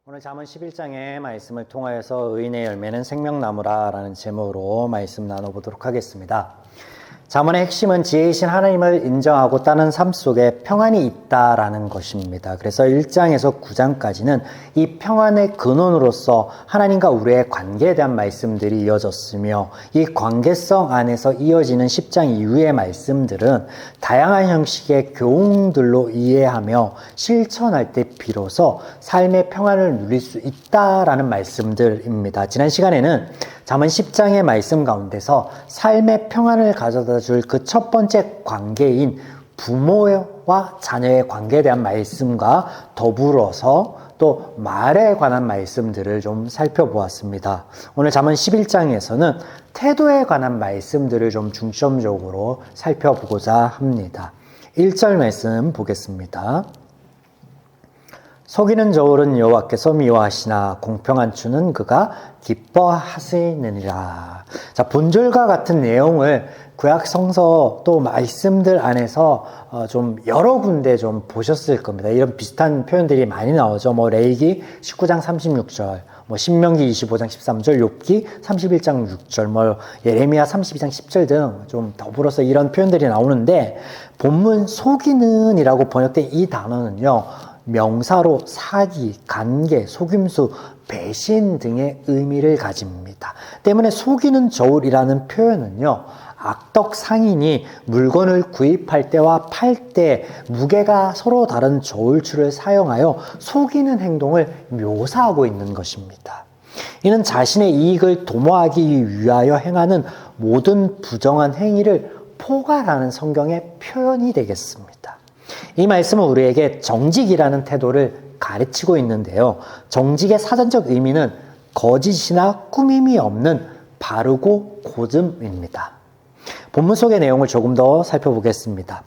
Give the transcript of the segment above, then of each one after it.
오늘 잠언 11장의 말씀을 통하여서 의인의 열매는 생명나무라 라는 제목으로 말씀 나눠보도록 하겠습니다. 잠언의 핵심은 지혜이신 하나님을 인정하고 따르는 삶 속에 평안이 있다라는 것입니다. 그래서 1장에서 9장까지는 이 평안의 근원으로서 하나님과 우리의 관계에 대한 말씀들이 이어졌으며 이 관계성 안에서 이어지는 10장 이후의 말씀들은 다양한 형식의 교훈들로 이해하며 실천할 때 비로소 삶의 평안을 누릴 수 있다라는 말씀들입니다. 지난 시간에는 잠언 10장의 말씀 가운데서 삶의 평안을 가져다 줄 그 첫 번째 관계인 부모와 자녀의 관계에 대한 말씀과 더불어서 또 말에 관한 말씀들을 좀 살펴보았습니다. 오늘 잠언 11장에서는 태도에 관한 말씀들을 좀 중점적으로 살펴보고자 합니다. 1절 말씀 보겠습니다. 속이는 저울은 여호와께서 미워하시나 공평한 추는 그가 기뻐하시느니라. 자, 본절과 같은 내용을 구약 성서 또 말씀들 안에서 좀 여러 군데 좀 보셨을 겁니다. 이런 비슷한 표현들이 많이 나오죠. 레위기 19장 36절, 신명기 25장 13절, 욥기 31장 6절, 예레미야 32장 10절 등 좀 더불어서 이런 표현들이 나오는데 본문 속이는 이라고 번역된 이 단어는요, 명사로 사기, 간계, 속임수, 배신 등의 의미를 가집니다. 때문에 속이는 저울이라는 표현은요, 악덕 상인이 물건을 구입할 때와 팔 때 무게가 서로 다른 저울추를 사용하여 속이는 행동을 묘사하고 있는 것입니다. 이는 자신의 이익을 도모하기 위하여 행하는 모든 부정한 행위를 포괄하는 성경의 표현이 되겠습니다. 이 말씀은 우리에게 정직이라는 태도를 가르치고 있는데요. 정직의 사전적 의미는 거짓이나 꾸밈이 없는 바르고 고즘입니다. 본문 속의 내용을 조금 더 살펴보겠습니다.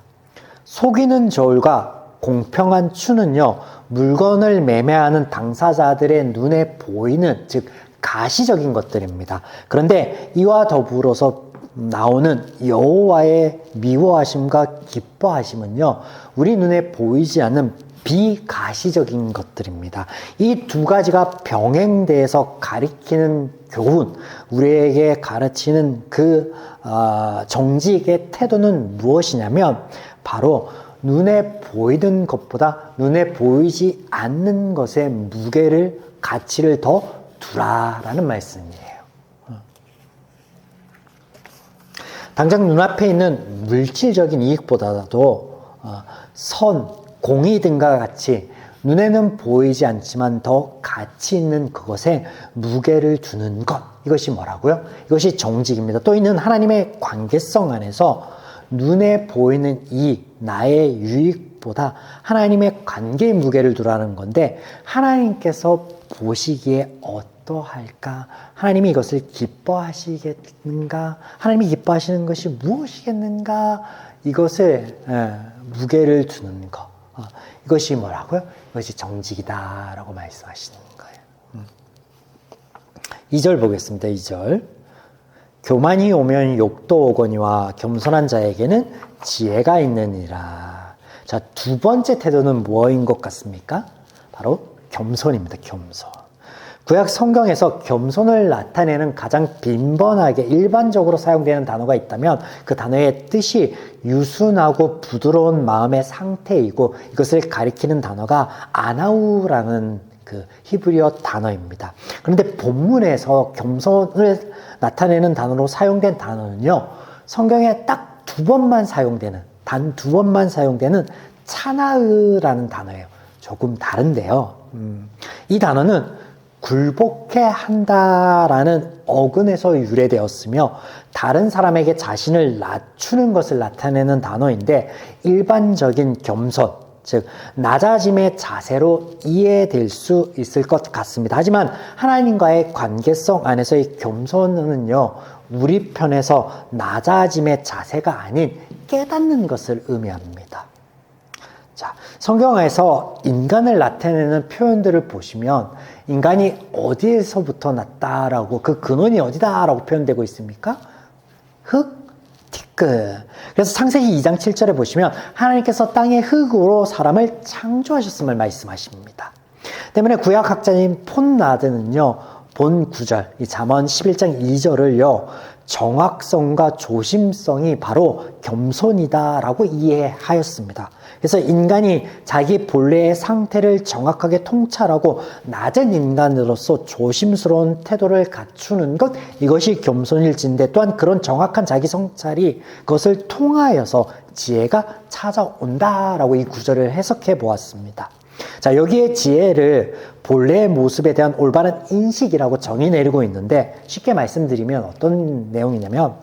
속이는 저울과 공평한 추는요, 물건을 매매하는 당사자들의 눈에 보이는, 즉 가시적인 것들입니다. 그런데 이와 더불어서 나오는 여호와의 미워하심과 기뻐하심은요, 우리 눈에 보이지 않는 비가시적인 것들입니다. 이 두 가지가 병행돼서 가리키는 교훈, 우리에게 가르치는 그 정직의 태도는 무엇이냐면 바로 눈에 보이는 것보다 눈에 보이지 않는 것의 무게를, 가치를 더 두라라는 말씀이에요. 당장 눈앞에 있는 물질적인 이익보다도 선, 공의 등과 같이 눈에는 보이지 않지만 더 가치 있는 그것에 무게를 두는 것, 이것이 뭐라고요? 이것이 정직입니다. 또 있는 하나님의 관계성 안에서 눈에 보이는 이익, 나의 유익보다 하나님의 관계의 무게를 두라는 건데, 하나님께서 보시기에 어떠할까? 하나님이 이것을 기뻐하시겠는가? 하나님이 기뻐하시는 것이 무엇이겠는가? 이것을 무게를 두는 것, 이것이 뭐라고요? 이것이 정직이다라고 말씀하시는 거예요. 2절 보겠습니다. 2절. 교만이 오면 욕도 오거니와 겸손한 자에게는 지혜가 있느니라. 자, 두 번째 태도는 뭐인 것 같습니까? 바로 겸손입니다. 겸손. 구약 성경에서 겸손을 나타내는 가장 빈번하게 일반적으로 사용되는 단어가 있다면 그 단어의 뜻이 유순하고 부드러운 마음의 상태이고, 이것을 가리키는 단어가 아나우라는 그 히브리어 단어입니다. 그런데 본문에서 겸손을 나타내는 단어로 사용된 단어는요, 성경에 딱 단 두 번만 사용되는 차나으라는 단어예요. 조금 다른데요. 이 단어는 굴복해 한다라는 어근에서 유래되었으며 다른 사람에게 자신을 낮추는 것을 나타내는 단어인데, 일반적인 겸손, 즉 낮아짐의 자세로 이해될 수 있을 것 같습니다. 하지만 하나님과의 관계성 안에서의 겸손은요, 우리 편에서 낮아짐의 자세가 아닌 깨닫는 것을 의미합니다. 자, 성경에서 인간을 나타내는 표현들을 보시면 인간이 어디에서부터 났다라고, 그 근원이 어디다라고 표현되고 있습니까? 흙, 티끌. 그래서 창세기 2장 7절에 보시면 하나님께서 땅의 흙으로 사람을 창조하셨음을 말씀하십니다. 때문에 구약학자인 폰라드는요, 본 구절, 이 잠언 11장 2절을요, 정확성과 조심성이 바로 겸손이다라고 이해하였습니다. 그래서 인간이 자기 본래의 상태를 정확하게 통찰하고 낮은 인간으로서 조심스러운 태도를 갖추는 것, 이것이 겸손일진데, 또한 그런 정확한 자기 성찰이 그것을 통하여서 지혜가 찾아온다라고 이 구절을 해석해 보았습니다. 자, 여기에 지혜를 본래의 모습에 대한 올바른 인식이라고 정의 내리고 있는데, 쉽게 말씀드리면 어떤 내용이냐면,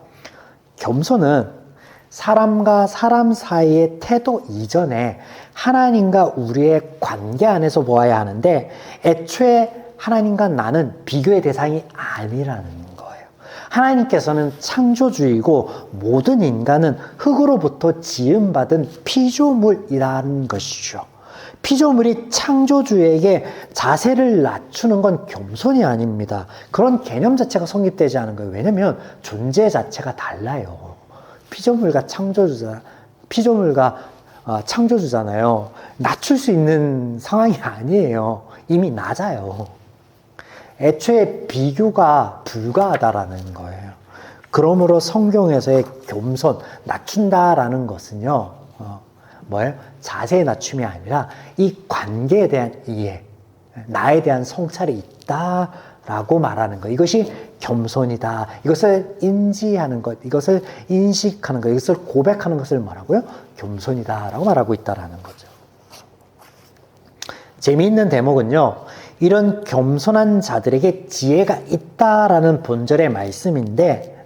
겸손은 사람과 사람 사이의 태도 이전에 하나님과 우리의 관계 안에서 보아야 하는데, 애초에 하나님과 나는 비교의 대상이 아니라는 거예요. 하나님께서는 창조주이고 모든 인간은 흙으로부터 지음받은 피조물이라는 것이죠. 피조물이 창조주에게 자세를 낮추는 건 겸손이 아닙니다. 그런 개념 자체가 성립되지 않은 거예요. 왜냐하면 존재 자체가 달라요. 피조물과 창조주잖아요. 낮출 수 있는 상황이 아니에요. 이미 낮아요. 애초에 비교가 불가하다라는 거예요. 그러므로 성경에서의 겸손, 낮춘다라는 것은요, 뭐예요? 자세의 낮춤이 아니라 이 관계에 대한 이해, 나에 대한 성찰이 있다라고 말하는 것. 이것이 겸손이다. 이것을 인지하는 것, 이것을 인식하는 것, 이것을 고백하는 것을 말하고요, 겸손이다라고 말하고 있다라는 거죠. 재미있는 대목은요, 이런 겸손한 자들에게 지혜가 있다라는 본절의 말씀인데,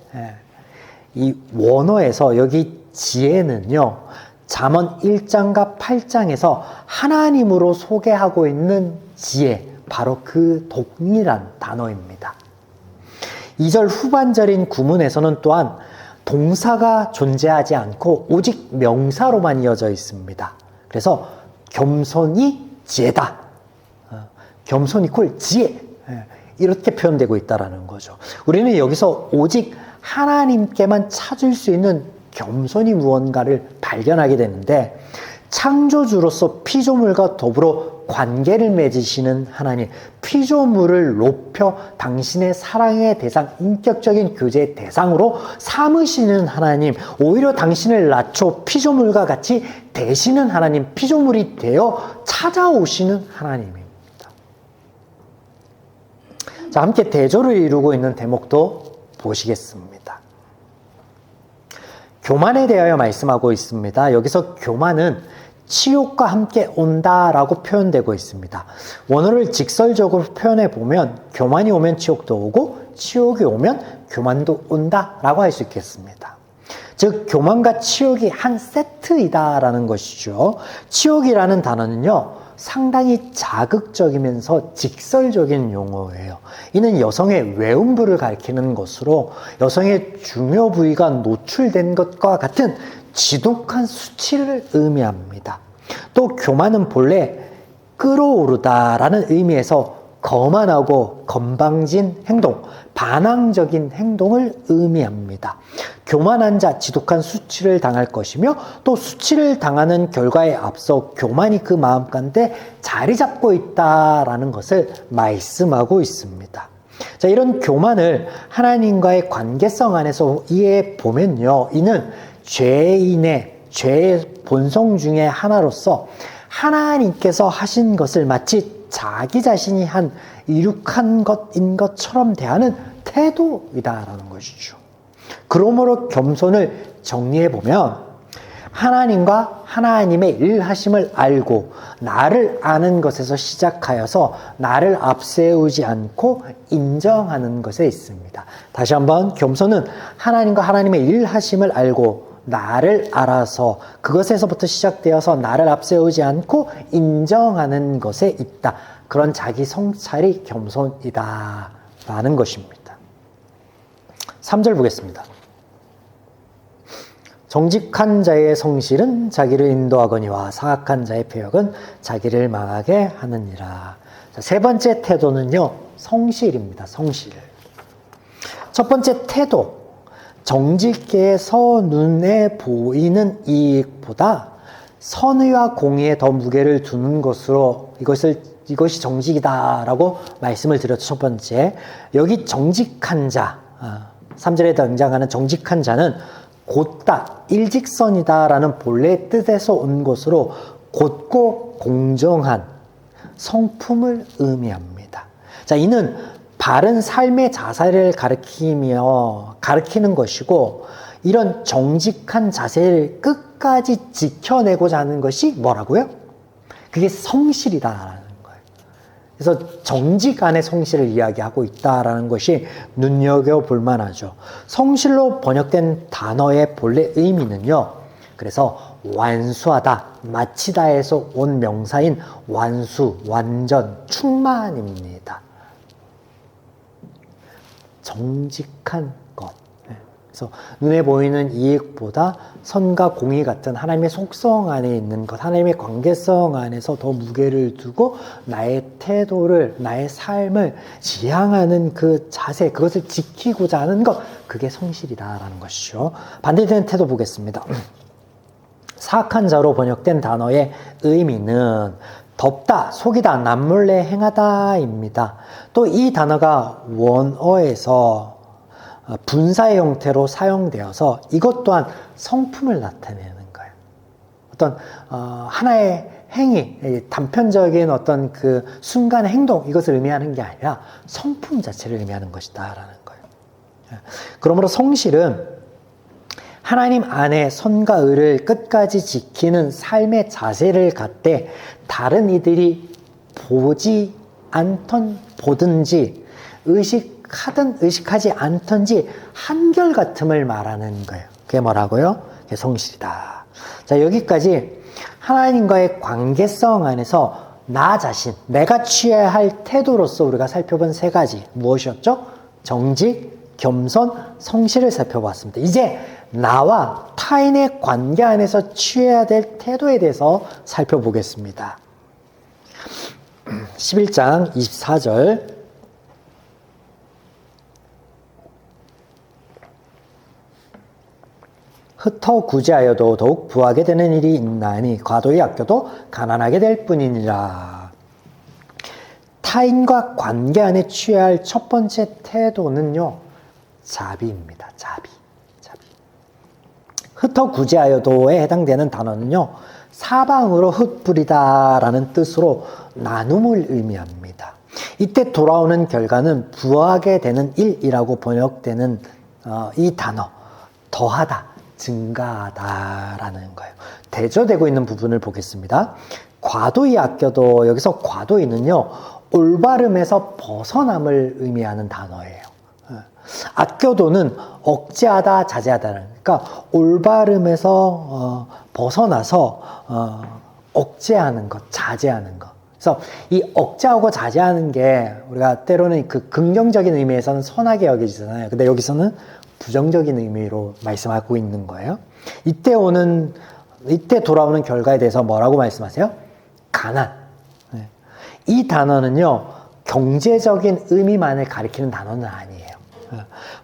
이 원어에서 여기 지혜는요, 잠언 1장과 8장에서 하나님으로 소개하고 있는 지혜, 바로 그 동일한 단어입니다. 2절 후반절인 구문에서는 또한 동사가 존재하지 않고 오직 명사로만 이어져 있습니다. 그래서 겸손이 지혜다. 겸손 이퀄 지혜. 이렇게 표현되고 있다는 거죠. 우리는 여기서 오직 하나님께만 찾을 수 있는 겸손이 무언가를 발견하게 되는데, 창조주로서 피조물과 더불어 관계를 맺으시는 하나님, 피조물을 높여 당신의 사랑의 대상, 인격적인 교제의 대상으로 삼으시는 하나님, 오히려 당신을 낮춰 피조물과 같이 되시는 하나님, 피조물이 되어 찾아오시는 하나님입니다. 자, 함께 대조를 이루고 있는 대목도 보시겠습니다. 교만에 대하여 말씀하고 있습니다. 여기서 교만은 치욕과 함께 온다라고 표현되고 있습니다. 원어를 직설적으로 표현해 보면 교만이 오면 치욕도 오고 치욕이 오면 교만도 온다라고 할 수 있겠습니다. 즉 교만과 치욕이 한 세트이다라는 것이죠. 치욕이라는 단어는요, 상당히 자극적이면서 직설적인 용어예요. 이는 여성의 외음부를 가리키는 것으로 여성의 중요 부위가 노출된 것과 같은 지독한 수치를 의미합니다. 또 교만은 본래 끌어오르다라는 의미에서 거만하고 건방진 행동, 반항적인 행동을 의미합니다. 교만한 자, 지독한 수치를 당할 것이며, 또 수치를 당하는 결과에 앞서 교만이 그 마음 가운데 자리 잡고 있다라는 것을 말씀하고 있습니다. 자, 이런 교만을 하나님과의 관계성 안에서 이해해 보면요, 이는 죄의 본성 중에 하나로서 하나님께서 하신 것을 마치 자기 자신이 한 이룩한 것인 것처럼 대하는 태도이다라는 것이죠. 그러므로 겸손을 정리해 보면 하나님과 하나님의 일하심을 알고 나를 아는 것에서 시작하여서 나를 앞세우지 않고 인정하는 것에 있습니다. 다시 한번, 겸손은 하나님과 하나님의 일하심을 알고 나를 알아서 그것에서부터 시작되어서 나를 앞세우지 않고 인정하는 것에 있다. 그런 자기 성찰이 겸손이다 라는 것입니다. 3절 보겠습니다. 정직한 자의 성실은 자기를 인도하거니와 사악한 자의 패역은 자기를 망하게 하느니라. 자, 세 번째 태도는요, 성실입니다. 성실. 첫 번째 태도, 정직계에서 눈에 보이는 이익보다 선의와 공의에 더 무게를 두는 것으로 이것을 이것이 정직이다라고 말씀을 드렸죠. 첫 번째. 여기 정직한 자, 3절에 등장하는 정직한 자는 곧다, 일직선이다라는 본래 뜻에서 온 것으로 곧고 공정한 성품을 의미합니다. 자, 이는 바른 삶의 자세를 가르치는 것이고, 이런 정직한 자세를 끝까지 지켜내고자 하는 것이 뭐라고요? 그게 성실이다라는 거예요. 그래서 정직 안에 성실을 이야기하고 있다라는 것이 눈여겨볼 만하죠. 성실로 번역된 단어의 본래 의미는요, 그래서 완수하다, 마치다에서 온 명사인 완수, 완전, 충만입니다. 정직한 것. 그래서 눈에 보이는 이익보다 선과 공의 같은 하나님의 속성 안에 있는 것, 하나님의 관계성 안에서 더 무게를 두고 나의 태도를, 나의 삶을 지향하는 그 자세, 그것을 지키고자 하는 것, 그게 성실이다라는 것이죠. 반대되는 태도 보겠습니다. 사악한 자로 번역된 단어의 의미는 덮다, 속이다, 남몰래 행하다입니다. 또 이 단어가 원어에서 분사의 형태로 사용되어서 이것 또한 성품을 나타내는 거예요. 어떤 하나의 행위, 단편적인 어떤 그 순간의 행동, 이것을 의미하는 게 아니라 성품 자체를 의미하는 것이다라는 거예요. 그러므로 성실은 하나님 안에 선과 의를 끝까지 지키는 삶의 자세를 갖되 다른 이들이 보지 보든지 의식하든 의식하지 않든지 한결같음을 말하는 거예요. 그게 뭐라고요? 그게 성실이다. 자, 여기까지 하나님과의 관계성 안에서 나 자신, 내가 취해야 할 태도로서 우리가 살펴본 세 가지 무엇이었죠? 정직, 겸손, 성실을 살펴봤습니다. 이제 나와 타인의 관계 안에서 취해야 될 태도에 대해서 살펴보겠습니다. 11장 24절 흩어 구제하여도 더욱 부하게 되는 일이 있나니 과도히 아껴도 가난하게 될 뿐이니라. 타인과 관계 안에 취해야 할 첫 번째 태도는요, 자비입니다. 자비. 흩어 구제하여도에 해당되는 단어는요, 사방으로 흩뿌리다라는 뜻으로 나눔을 의미합니다. 이때 돌아오는 결과는 부하게 되는 일이라고 번역되는 이 단어, 더하다, 증가하다라는 거예요. 대조되고 있는 부분을 보겠습니다. 과도히 아껴도, 여기서 과도히는요, 올바름에서 벗어남을 의미하는 단어예요. 아껴도는 억제하다, 자제하다는, 그러니까 올바름에서 벗어나서 억제하는 것, 자제하는 것. 그래서 이 억제하고 자제하는 게 우리가 때로는 그 긍정적인 의미에서는 선하게 여겨지잖아요. 근데 여기서는 부정적인 의미로 말씀하고 있는 거예요. 이때 돌아오는 결과에 대해서 뭐라고 말씀하세요? 가난. 이 단어는요, 경제적인 의미만을 가리키는 단어는 아니에요.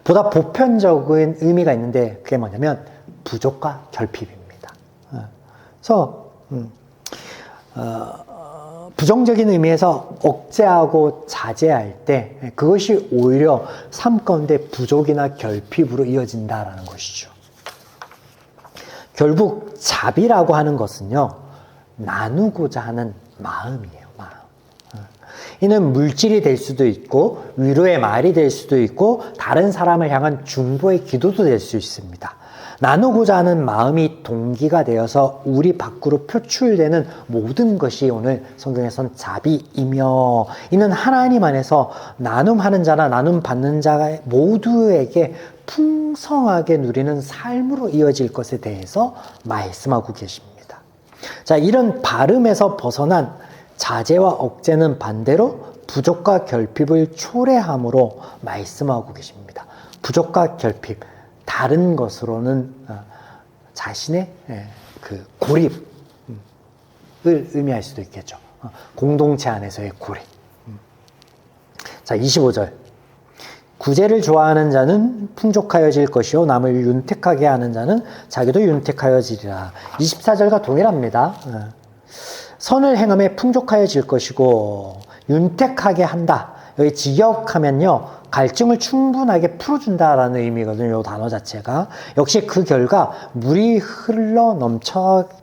보다 보편적인 의미가 있는데 그게 뭐냐면 부족과 결핍입니다. 그래서 부정적인 의미에서 억제하고 자제할 때 그것이 오히려 삶 가운데 부족이나 결핍으로 이어진다라는 것이죠. 결국 자비라고 하는 것은요, 나누고자 하는 마음이에요. 마음. 이는 물질이 될 수도 있고 위로의 말이 될 수도 있고 다른 사람을 향한 중보의 기도도 될 수 있습니다. 나누고자 하는 마음이 동기가 되어서 우리 밖으로 표출되는 모든 것이 오늘 성경에선 자비이며, 이는 하나님 안에서 나눔하는 자나 나눔 받는 자 모두에게 풍성하게 누리는 삶으로 이어질 것에 대해서 말씀하고 계십니다. 자, 이런 발음에서 벗어난 자제와 억제는 반대로 부족과 결핍을 초래함으로 말씀하고 계십니다. 부족과 결핍, 다른 것으로는 자신의 그 고립을 의미할 수도 있겠죠. 공동체 안에서의 고립. 자, 25절. 구제를 좋아하는 자는 풍족하여질 것이요 남을 윤택하게 하는 자는 자기도 윤택하여지리라. 24절과 동일합니다. 선을 행함에 풍족하여질 것이고 윤택하게 한다. 여기 직역하면요, 갈증을 충분하게 풀어준다라는 의미거든요. 이 단어 자체가. 역시 그 결과 물이 흘러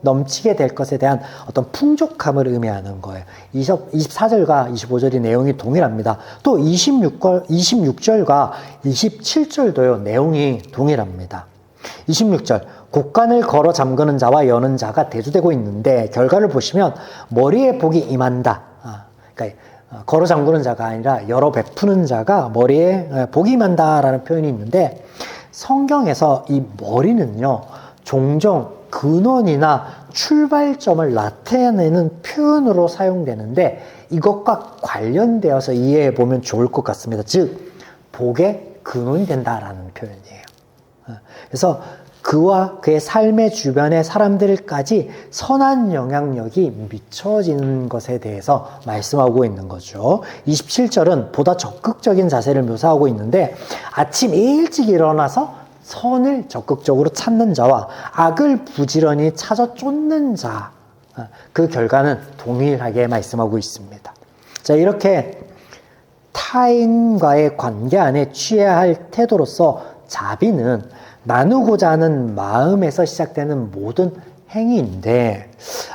넘치게 될 것에 대한 어떤 풍족함을 의미하는 거예요. 24절과 25절의 내용이 동일합니다. 또 26절과 27절도요, 내용이 동일합니다. 26절, 곡간을 걸어 잠그는 자와 여는 자가 대두되고 있는데, 결과를 보시면 머리에 복이 임한다. 그러니까 걸어 잠그는 자가 아니라 열어 베푸는 자가 머리에 복이 임한다라는 표현이 있는데, 성경에서 이 머리는요, 종종 근원이나 출발점을 나타내는 표현으로 사용되는데, 이것과 관련되어서 이해해 보면 좋을 것 같습니다. 즉, 복의 근원이 된다라는 표현이에요. 그래서 그와 그의 삶의 주변의 사람들까지 선한 영향력이 미쳐지는 것에 대해서 말씀하고 있는 거죠. 27절은 보다 적극적인 자세를 묘사하고 있는데, 아침 일찍 일어나서 선을 적극적으로 찾는 자와 악을 부지런히 찾아 쫓는 자, 그 결과는 동일하게 말씀하고 있습니다. 자, 이렇게 타인과의 관계 안에 취해야 할 태도로서 자비는 나누고자 하는 마음에서 시작되는 모든 행위인데,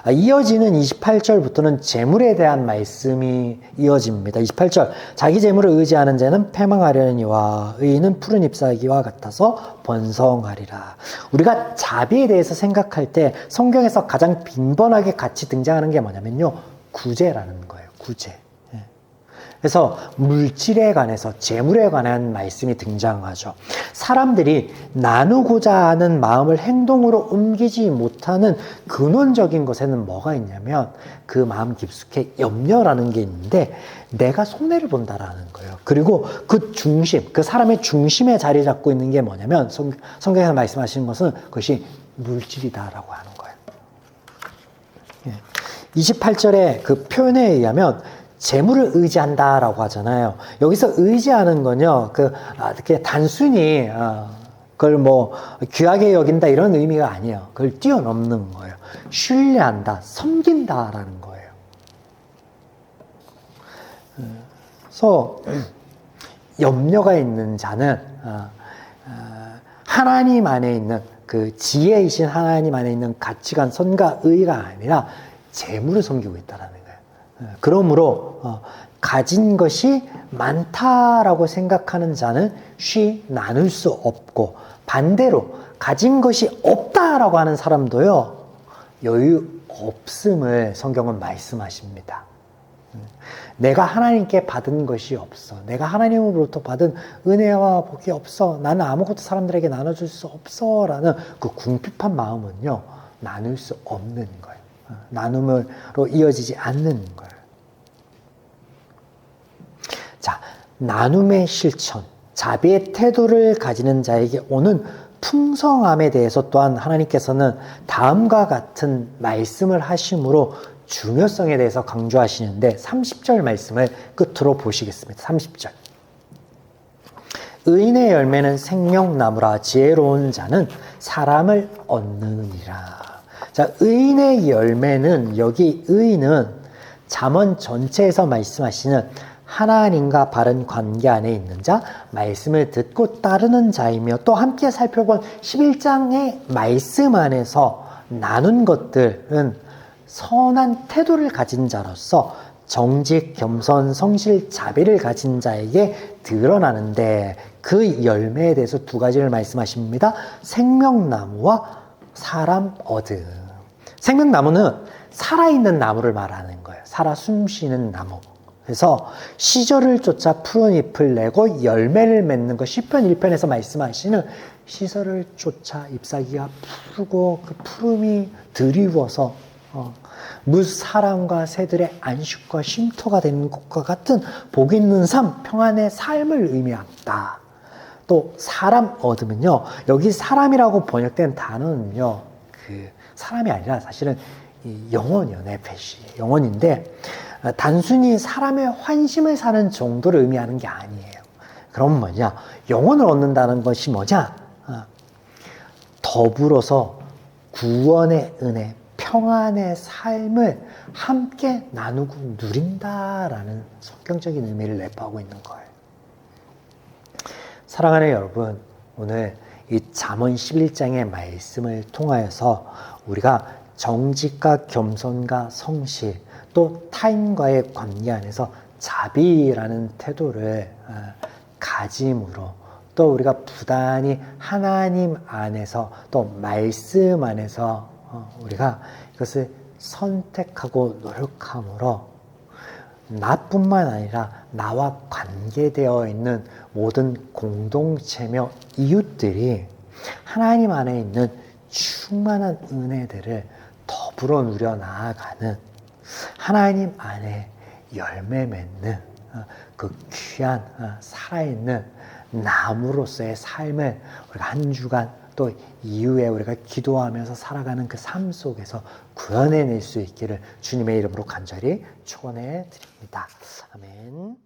이어지는 28절부터는 재물에 대한 말씀이 이어집니다. 28절, 자기 재물을 의지하는 자는 패망하려니와 의인은 푸른 잎사귀와 같아서 번성하리라. 우리가 자비에 대해서 생각할 때 성경에서 가장 빈번하게 같이 등장하는 게 뭐냐면요, 구제라는 거예요. 구제. 그래서 물질에 관해서, 재물에 관한 말씀이 등장하죠. 사람들이 나누고자 하는 마음을 행동으로 옮기지 못하는 근원적인 것에는 뭐가 있냐면, 그 마음 깊숙이 염려라는 게 있는데, 내가 손해를 본다라는 거예요. 그리고 그 중심, 그 사람의 중심에 자리 잡고 있는 게 뭐냐면, 성경에서 말씀하시는 것은 그것이 물질이다라고 하는 거예요. 28절의 그 표현에 의하면 재물을 의지한다라고 하잖아요. 여기서 의지하는 건요, 이렇게 단순히 그걸 뭐 귀하게 여긴다 이런 의미가 아니에요. 그걸 뛰어넘는 거예요. 신뢰한다, 섬긴다라는 거예요. 그래서 염려가 있는 자는 하나님 안에 있는 그 지혜이신 하나님 안에 있는 가치관, 선과 의가 아니라 재물을 섬기고 있다라는 거예요. 그러므로 가진 것이 많다라고 생각하는 자는 쉬 나눌 수 없고, 반대로 가진 것이 없다라고 하는 사람도요, 여유 없음을 성경은 말씀하십니다. 내가 하나님께 받은 것이 없어, 내가 하나님으로부터 받은 은혜와 복이 없어, 나는 아무것도 사람들에게 나눠줄 수 없어 라는 그 궁핍한 마음은요, 나눌 수 없는 거예요. 나눔으로 이어지지 않는 거예요. 자, 나눔의 실천, 자비의 태도를 가지는 자에게 오는 풍성함에 대해서 또한 하나님께서는 다음과 같은 말씀을 하심으로 중요성에 대해서 강조하시는데, 30절 말씀을 끝으로 보시겠습니다. 30절. 의인의 열매는 생명나무라, 지혜로운 자는 사람을 얻느니라. 자, 의인의 열매는, 여기 의인은 잠언 전체에서 말씀하시는 하나님과 바른 관계 안에 있는 자, 말씀을 듣고 따르는 자이며, 또 함께 살펴본 11장의 말씀 안에서 나눈 것들은 선한 태도를 가진 자로서 정직, 겸손, 성실, 자비를 가진 자에게 드러나는데, 그 열매에 대해서 두 가지를 말씀하십니다. 생명나무와 사람 얻음. 생명나무는 살아있는 나무를 말하는 거예요. 살아 숨쉬는 나무. 그래서 시절을 쫓아 푸른 잎을 내고 열매를 맺는 것, 시편 1편에서 말씀하시는 시절을 쫓아 잎사귀가 푸르고 그 푸름이 드리워서 무사람과 새들의 안식과 쉼터가 되는 것과 같은 복 있는 삶, 평안의 삶을 의미한다. 또 사람 얻으면요, 여기 사람이라고 번역된 단어는요, 그 사람이 아니라 사실은 영혼이요, 네페시, 영혼인데, 단순히 사람의 환심을 사는 정도를 의미하는 게 아니에요. 그럼 뭐냐? 영혼을 얻는다는 것이 뭐냐? 더불어서 구원의 은혜, 평안의 삶을 함께 나누고 누린다라는 성경적인 의미를 내포하고 있는 거예요. 사랑하는 여러분, 오늘 이 잠언 11장의 말씀을 통하여서 우리가 정직과 겸손과 성실, 또 타인과의 관계 안에서 자비라는 태도를 가짐으로, 또 우리가 부단히 하나님 안에서 또 말씀 안에서 우리가 이것을 선택하고 노력함으로 나뿐만 아니라 나와 관계되어 있는 모든 공동체며 이웃들이 하나님 안에 있는 충만한 은혜들을 더불어 누려 나아가는, 하나님 안에 열매 맺는 그 귀한 살아있는 나무로서의 삶을 우리가 한 주간 또 이후에 우리가 기도하면서 살아가는 그 삶 속에서 구현해낼 수 있기를 주님의 이름으로 간절히 축원해 드립니다. 아멘.